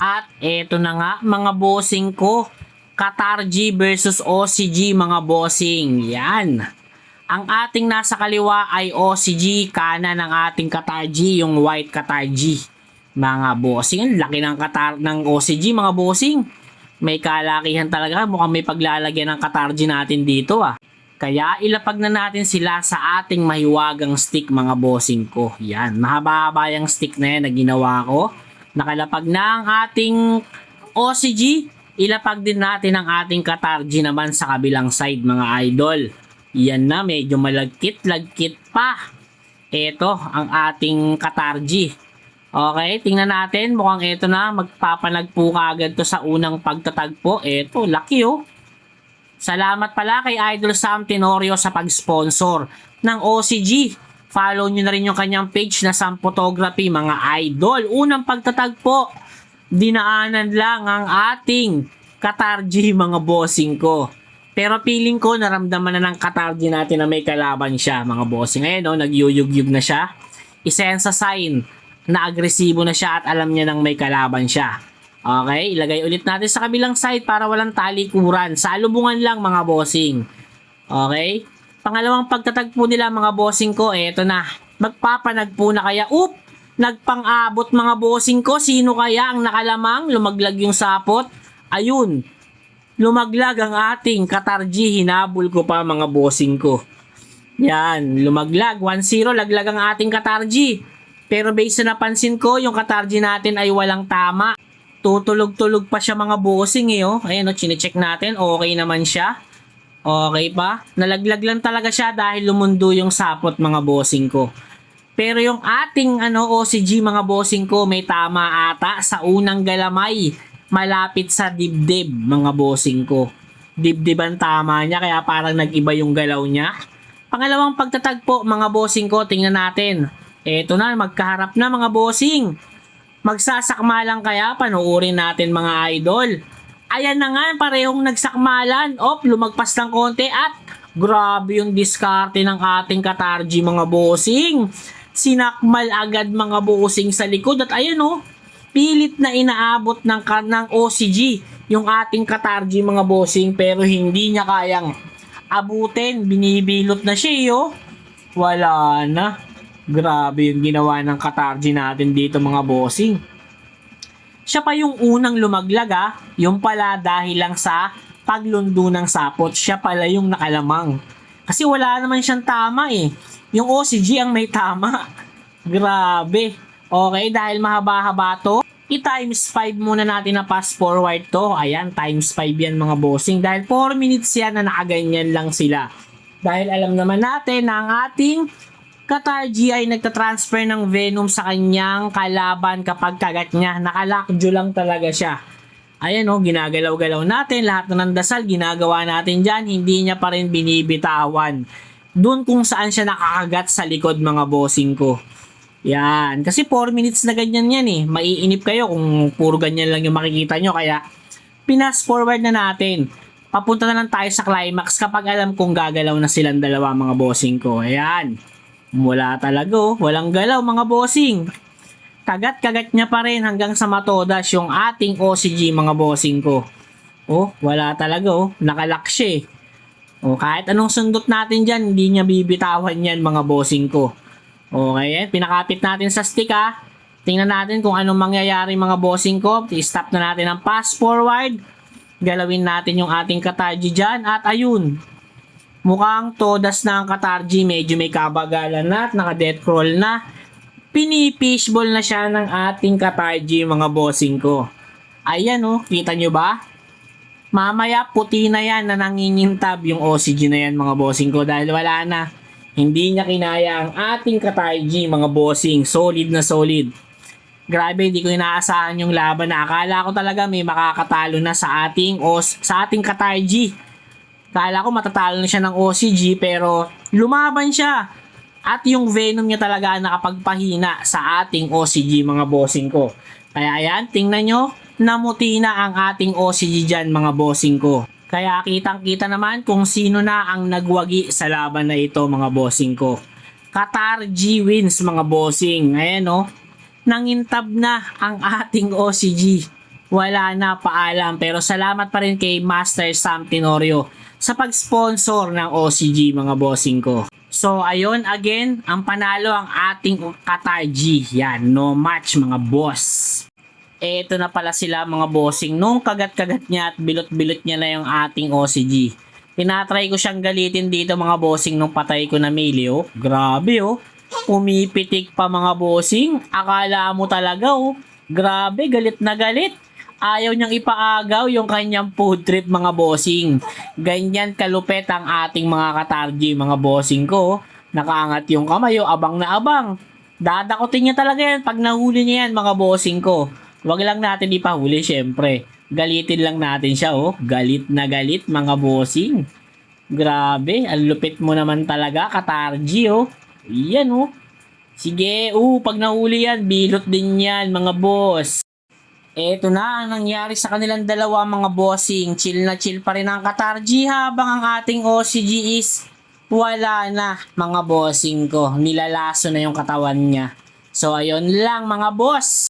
At eto na nga mga bossing ko, Qatar G versus OCG mga bossing. Yan. Ang ating nasa kaliwa ay OCG, kanan ng ating Qatar G, yung white Qatar G. Mga bossing, ang laki ng Qatar ng OCG mga bossing. May kalakihan talaga, mukhang may paglalagyan ng Qatar G natin dito ah. Kaya ilapag na natin sila sa ating mahiwagang stick mga bossing ko. Yan, mahaba-haba yung stick na yan na ginawa ko. Nakalapag na ang ating OCG. Ilapag din natin ang ating Qatar G naman sa kabilang side mga idol. Yan na, medyo malagkit-lagkit pa. Ito ang ating Qatar G. Okay, tingnan natin. Mukhang ito na, magpapanagpo ka agad to sa unang pagtatagpo. Ito, laki oh. Salamat pala kay Idol Sam Tenorio sa pag-sponsor ng OCG. Follow nyo na rin yung kanyang page na Sam Photography mga idol. Unang pagtatagpo, dinaanan lang ang ating Qatar G mga bossing ko. Pero feeling ko naramdaman na ng Qatar G natin na may kalaban siya mga bossing. Ngayon nagyuyug-yug na siya. Isa yan sa sign na agresibo na siya at alam niya nang may kalaban siya. Okay, ilagay ulit natin sa kabilang side para walang talikuran. Salubungan lang mga bossing. Okay? Pangalawang pagtatagpo nila mga bossing ko, eto na. Magpapanagpo na kaya. Nagpang-abot mga bossing ko. Sino kaya ang nakalamang? Lumaglag yung sapot. Ayun. Lumaglag ang ating Qatar G. Hinabol ko pa mga bossing ko. Yan. Lumaglag. 1-0. Laglag ang ating Qatar G. Pero based na napansin ko, yung Qatar G natin ay walang tama. Tutulog-tulog pa siya mga bossing eh oh. Ayan oh, chinecheck natin. Okay naman siya. Okay pa. Nalaglag lang talaga siya dahil lumundo yung sapot mga bossing ko. Pero yung ating OCG mga bossing ko may tama ata sa unang galamay. Malapit sa dibdib mga bossing ko. Dibdib ang tama niya kaya parang nag-iba yung galaw niya. Pangalawang pagtatagpo mga bossing ko, tingnan natin. Eto na, magkaharap na mga bossing. Magsasakma lang kaya, panuorin natin mga idol. Ayan na nga, parehong nagsakmalan. Lumagpas ng konti at grabe yung diskarte ng ating Qatar G mga bossing. Sinakmal agad mga bossing sa likod at ayan pilit na inaabot ng OCG yung ating Qatar G mga bossing pero hindi niya kayang abutin. Binibilot na siya Wala na. Grabe yung ginawa ng Qatar G natin dito mga bossing. Siya pa yung unang lumaglag Yung pala dahil lang sa paglundo ng sapot, siya pala yung nakalamang. Kasi wala naman siyang tama eh. Yung OCG ang may tama. Grabe. Okay, dahil mahaba-haba to, i-times 5 muna natin na pass forward to. Ayan, times 5 yan mga bossing. Dahil 4 minutes yan na nakaganyan lang sila. Dahil alam naman natin na ang ating Qatar G ay nagtatransfer ng venom sa kanyang kalaban kapag kagat niya. Nakalakjo lang talaga siya. Ayan ginagalaw-galaw natin. Lahat na ng dasal, ginagawa natin dyan. Hindi niya pa rin binibitawan. Doon kung saan siya nakakagat sa likod mga bossing ko. Yan. Kasi 4 minutes na ganyan yan eh. Maiinip kayo kung puro ganyan lang yung makikita nyo. Kaya, pinas forward na natin. Papunta na lang tayo sa climax kapag alam kong gagalaw na silang dalawa mga bossing ko. Ayan. Wala talaga walang galaw mga bossing. Kagat-kagat niya pa rin hanggang sa matodas yung ating OCG mga bossing ko. Wala talaga nakalak siya kahit anong sundot natin dyan, hindi niya bibitawan yan mga bossing ko. Okay, pinakapit natin sa stick Tingnan natin kung anong mangyayari mga bossing ko. I-stop na natin ang pass forward. Galawin natin yung ating Qatar G dyan at ayun. Mukhang todas na ang Qatar G, medyo may kabagalan na at naka-death crawl na. Pinipishball na siya ng ating Qatar G mga bossing ko. Ayan kita nyo ba? Mamaya puti na yan na nangingintab yung OCG na yan mga bossing ko dahil wala na. Hindi niya kinaya ang ating Qatar G mga bossing. Solid na solid. Grabe, hindi ko inaasahan yung laban na akala ko talaga may makakatalo na sa ating Qatar G. Kala ko matatalo na siya ng OCG pero lumaban siya. At yung venom niya talaga nakapagpahina sa ating OCG mga bossing ko. Kaya ayan, tingnan nyo, namuti na ang ating OCG dyan mga bossing ko. Kaya kitang-kita naman kung sino na ang nagwagi sa laban na ito mga bossing ko. Qatar G wins mga bossing. Ayan nangintab na ang ating OCG. wala na, paalam. Pero salamat pa rin kay Master Sam Tenorio sa pag-sponsor ng OCG mga bossing ko. So ayun, again, ang panalo ang ating Qatar G. Yan, no match mga boss. Ito na pala sila mga bossing. Nung kagat-kagat niya at bilot-bilot niya na yung ating OCG. Tinatry ko siyang galitin dito mga bossing nung patay ko na melee, oh. Grabe, oh. Pumipitik pa mga bossing. Akala mo talaga, oh. Grabe, galit na galit. Ayaw niyang ipaagaw yung kanyang food trip mga bossing. Ganyan kalupet ang ating mga katarji mga bossing ko, oh. Nakaangat yung kamay, oh. Abang na abang. Dadakotin niya talaga yan pag nahuli niya yan mga bossing ko. Wag lang natin ipahuli syempre. Galitin lang natin siya, oh. Galit na galit mga bossing. Grabe, ang lupit mo naman talaga, Katarji, oh. Yan, oh. Sige, pag nahuli yan, bilot din yan mga boss. Eto na ang nangyari sa kanilang dalawa mga bossing. Chill na chill pa rin ang Katarji habang ang ating OCG is wala na mga bossing ko. Nilalaso na yung katawan niya. So ayun lang mga boss.